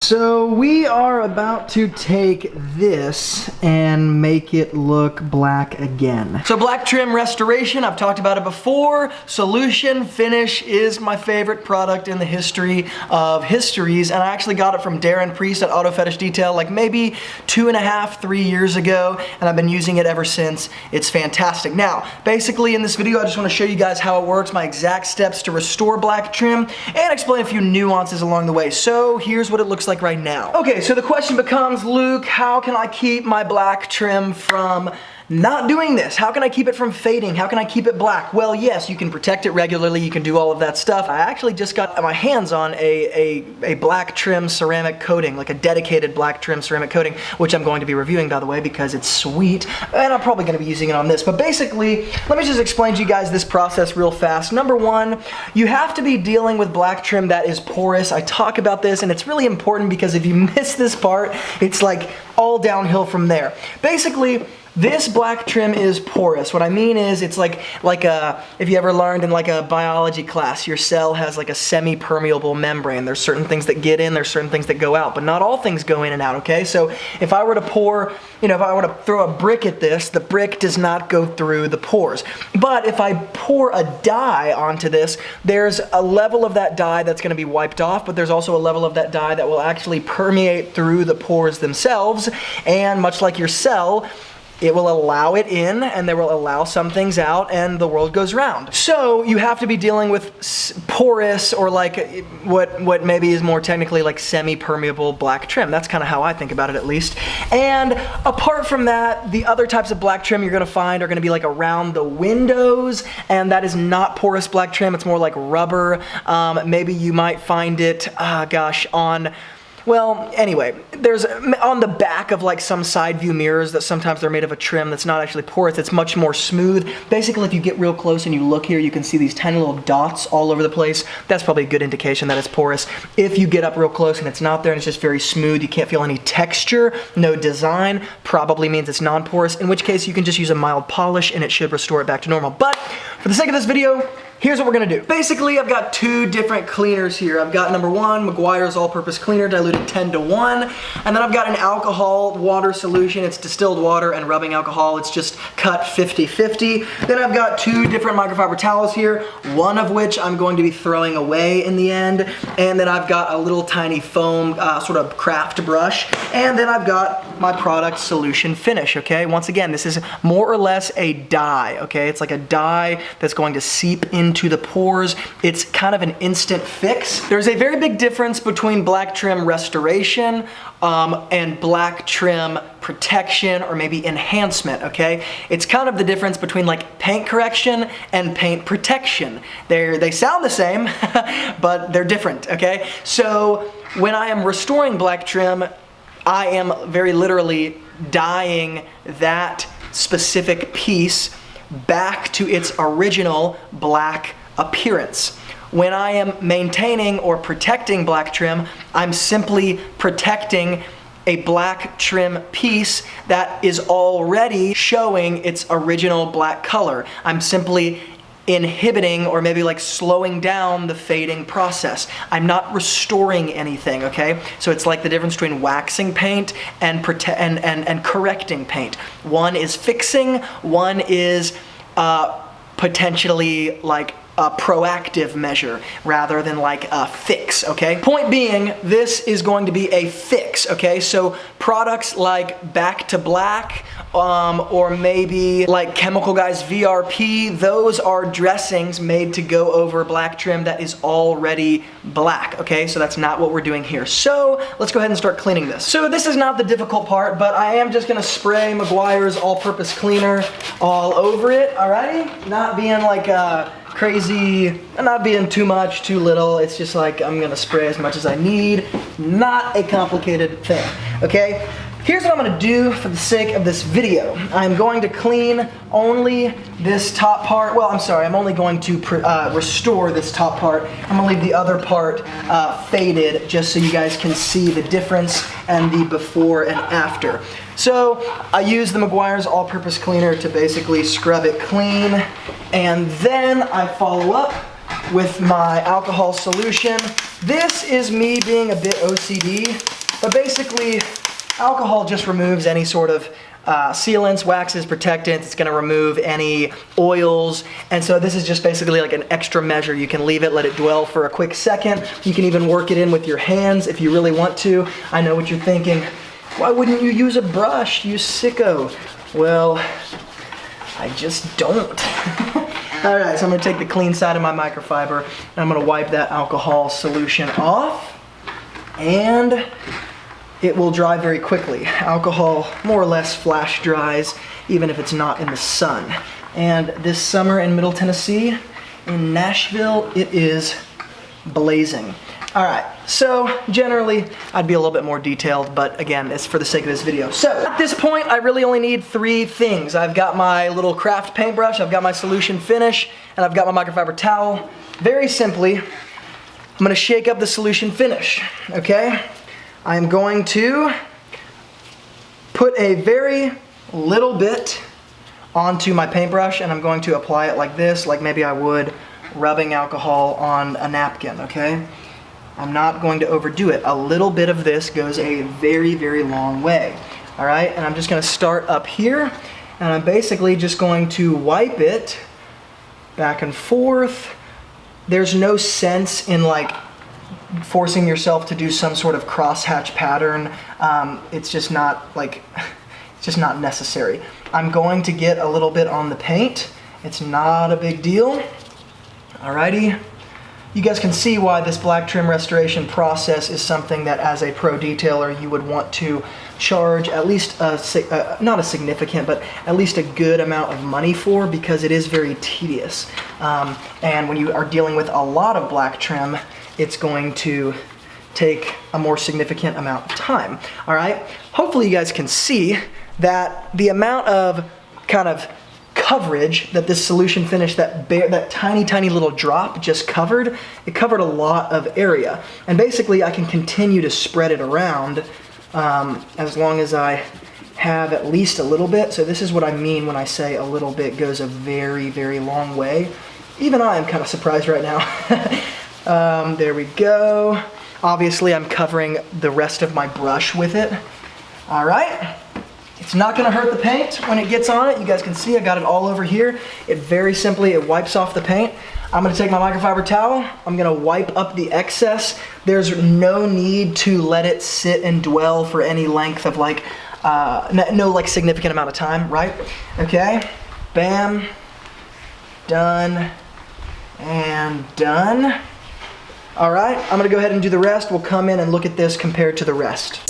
So we are about to take this and make it look black again. So black trim restoration, I've talked about it before. Solution Finish is my favorite product in the history of histories, and I actually got it from Darren Priest at Auto Fetish Detail like maybe 2.5, 3 years ago, and I've been using it ever since. It's fantastic. Now, basically in this video, I just want to show you guys how it works, my exact steps to restore black trim, and explain a few nuances along the way. So here's what it looks like right now. Okay, so the question becomes, Luke, how can I keep my black trim from not doing this? How can I keep it from fading? How can I keep it black? Well, yes, you can protect it regularly, you can do all of that stuff. I actually just got my hands on a black trim ceramic coating, like a dedicated black trim ceramic coating, which I'm going to be reviewing, by the way, because it's sweet, and I'm probably gonna be using it on this. But basically, let me just explain to you guys this process real fast. Number one, you have to be dealing with black trim that is porous. I talk about this, and it's really important because if you miss this part, it's like all downhill from there. Basically, this black trim is porous. What I mean is it's like if you ever learned in like a biology class, your cell has like a semi-permeable membrane. There's certain things that get in, there's certain things that go out, but not all things go in and out, okay? So if I were to pour, if I were to throw a brick at this, the brick does not go through the pores. But if I pour a dye onto this, there's a level of that dye that's gonna be wiped off, but there's also a level of that dye that will actually permeate through the pores themselves, and much like your cell, it will allow it in, and they will allow some things out, and the world goes round. So you have to be dealing with porous, or like what maybe is more technically like semi-permeable black trim. That's kind of how I think about it, at least. And apart from that, the other types of black trim you're gonna find are gonna be like around the windows, and that is not porous black trim. It's more like rubber. Maybe you might find it, on, well, anyway, there's on the back of like some side view mirrors that sometimes they're made of a trim that's not actually porous. It's much more smooth. Basically, if you get real close and you look here, you can see these tiny little dots all over the place. That's probably a good indication that it's porous. If you get up real close and it's not there and it's just very smooth, you can't feel any texture, no design, probably means it's non-porous, in which case you can just use a mild polish and it should restore it back to normal. But for the sake of this video, here's what we're gonna do. Basically, I've got two different cleaners here. I've got number one, Meguiar's All-Purpose Cleaner, diluted 10:1, and then I've got an alcohol water solution. It's distilled water and rubbing alcohol. It's just cut 50-50. Then I've got two different microfiber towels here, one of which I'm going to be throwing away in the end, and then I've got a little tiny foam sort of craft brush, and then I've got my product Solution Finish, okay? Once again, this is more or less a dye, okay? It's like a dye that's going to seep into the pores. It's kind of an instant fix. There's a very big difference between black trim restoration and black trim protection, or maybe enhancement, okay? It's kind of the difference between like paint correction and paint protection. They sound the same, but they're different, okay? So when I am restoring black trim, I am very literally dyeing that specific piece back to its original black appearance. When I am maintaining or protecting black trim, I'm simply protecting a black trim piece that is already showing its original black color. I'm simply inhibiting, or maybe like slowing down, the fading process. I'm not restoring anything, okay? So it's like the difference between waxing paint and correcting paint. One is fixing, one is potentially like a proactive measure rather than like a fix, okay? Point being, this is going to be a fix, okay? So products like Back to Black, or maybe like Chemical Guys VRP, those are dressings made to go over black trim that is already black, okay? So that's not what we're doing here. So let's go ahead and start cleaning this. So this is not the difficult part, but I am just gonna spray Meguiar's All-Purpose Cleaner all over it, alrighty? Not being like crazy, not being too much, too little. It's just like I'm gonna spray as much as I need. Not a complicated thing, okay? Here's what I'm gonna do for the sake of this video. I'm going to clean only this top part. Well, I'm sorry, I'm only going to restore this top part. I'm gonna leave the other part faded just so you guys can see the difference and the before and after. So I use the Meguiar's All-Purpose Cleaner to basically scrub it clean, and then I follow up with my alcohol solution. This is me being a bit OCD. But basically, alcohol just removes any sort of sealants, waxes, protectants. It's gonna remove any oils. And so this is just basically like an extra measure. You can leave it, let it dwell for a quick second. You can even work it in with your hands if you really want to. I know what you're thinking. Why wouldn't you use a brush, you sicko? Well, I just don't. All right, so I'm gonna take the clean side of my microfiber and I'm gonna wipe that alcohol solution off, and it will dry very quickly. Alcohol more or less flash dries even if it's not in the sun. And this summer in Middle Tennessee, in Nashville, it is blazing. All right, so generally I'd be a little bit more detailed, but again, it's for the sake of this video. So at this point, I really only need 3 things. I've got my little craft paintbrush, I've got my solution finish, and I've got my microfiber towel. Very simply, I'm gonna shake up the solution finish, okay? I'm going to put a very little bit onto my paintbrush, and I'm going to apply it like this, like maybe I would rubbing alcohol on a napkin, okay? I'm not going to overdo it. A little bit of this goes a very, very long way. All right, and I'm just gonna start up here, and I'm basically just going to wipe it back and forth. There's no sense in like forcing yourself to do some sort of crosshatch pattern. It's just not like, it's just not necessary. I'm going to get a little bit on the paint. It's not a big deal. Alrighty. You guys can see why this black trim restoration process is something that as a pro detailer you would want to charge at least not a significant, but at least a good amount of money for, because it is very tedious. And when you are dealing with a lot of black trim, it's going to take a more significant amount of time. All right, hopefully you guys can see that the amount of kind of coverage that this solution finish, that tiny little drop just covered, it covered a lot of area. And basically I can continue to spread it around as long as I have at least a little bit. So this is what I mean when I say a little bit goes a very, very long way. Even I am kind of surprised right now. There we go. Obviously I'm covering the rest of my brush with it. All right. It's not gonna hurt the paint when it gets on it. You guys can see I got it all over here. It very simply, it wipes off the paint. I'm gonna take my microfiber towel. I'm gonna wipe up the excess. There's no need to let it sit and dwell for any length of like, no like significant amount of time, right? Okay, bam, done, and done. All right, I'm gonna go ahead and do the rest. We'll come in and look at this compared to the rest.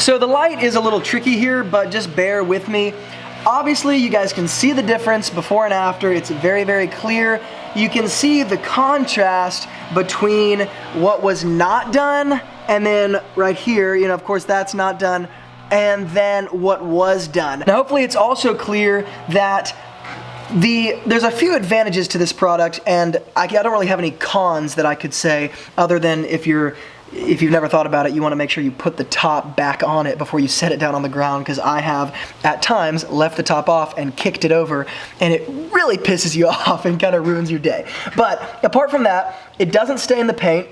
So the light is a little tricky here, but just bear with me. Obviously, you guys can see the difference before and after. It's very, very clear. You can see the contrast between what was not done and then right here, you know, of course that's not done, and then what was done. Now, hopefully it's also clear that there's a few advantages to this product, and I don't really have any cons that I could say, other than if you've never thought about it, you want to make sure you put the top back on it before you set it down on the ground, because I have at times left the top off and kicked it over, and it really pisses you off and kind of ruins your day. But apart from that, it doesn't stay in the paint.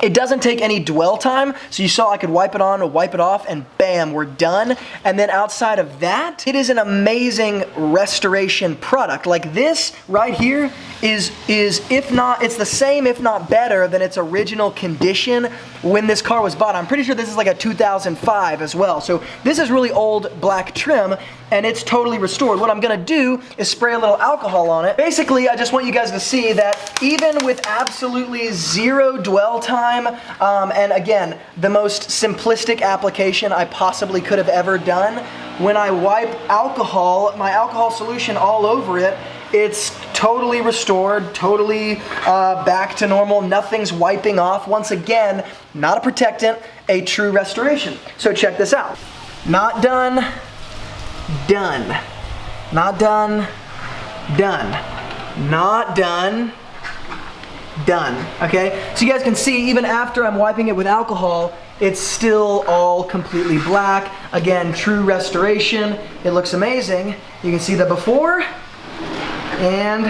It doesn't take any dwell time, so you saw I could wipe it on or wipe it off and bam, we're done. And then outside of that, it is an amazing restoration product. Like this right here is if not, it's the same if not better than its original condition when this car was bought. I'm pretty sure this is like a 2005 as well. So this is really old black trim and it's totally restored. What I'm gonna do is spray a little alcohol on it. Basically, I just want you guys to see that even with absolutely zero dwell time, and again, the most simplistic application I possibly could have ever done, when I wipe alcohol, my alcohol solution all over it, it's totally restored, totally back to normal. Nothing's wiping off. Once again, not a protectant, a true restoration. So check this out. Not done, done. Not done, done. Not done, done. Okay? So you guys can see, even after I'm wiping it with alcohol, it's still all completely black. Again, true restoration. It looks amazing. You can see the before and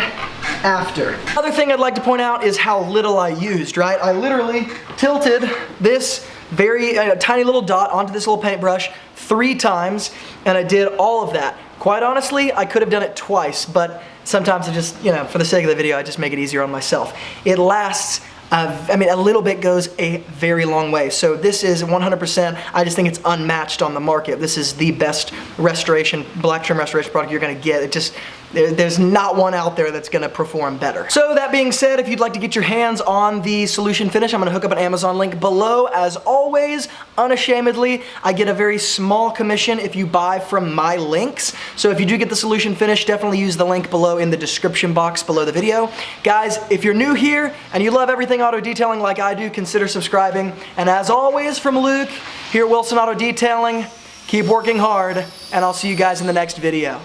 after. Other thing I'd like to point out is how little I used, right? I literally tilted this very tiny little dot onto this little paintbrush 3 times, and I did all of that. Quite honestly, I could have done it twice, but sometimes I just, you know, for the sake of the video, I just make it easier on myself. It lasts, I mean, a little bit goes a very long way. So this is 100%, I just think it's unmatched on the market. This is the best restoration, black trim restoration product you're gonna get. It just, there's not one out there that's gonna perform better. So that being said, if you'd like to get your hands on the solution finish, I'm gonna hook up an Amazon link below. As always, unashamedly, I get a very small commission if you buy from my links. So if you do get the solution finish, definitely use the link below in the description box below the video. Guys, if you're new here and you love everything auto detailing like I do, consider subscribing. And as always, from Luke, here at Wilson Auto Detailing, keep working hard, and I'll see you guys in the next video.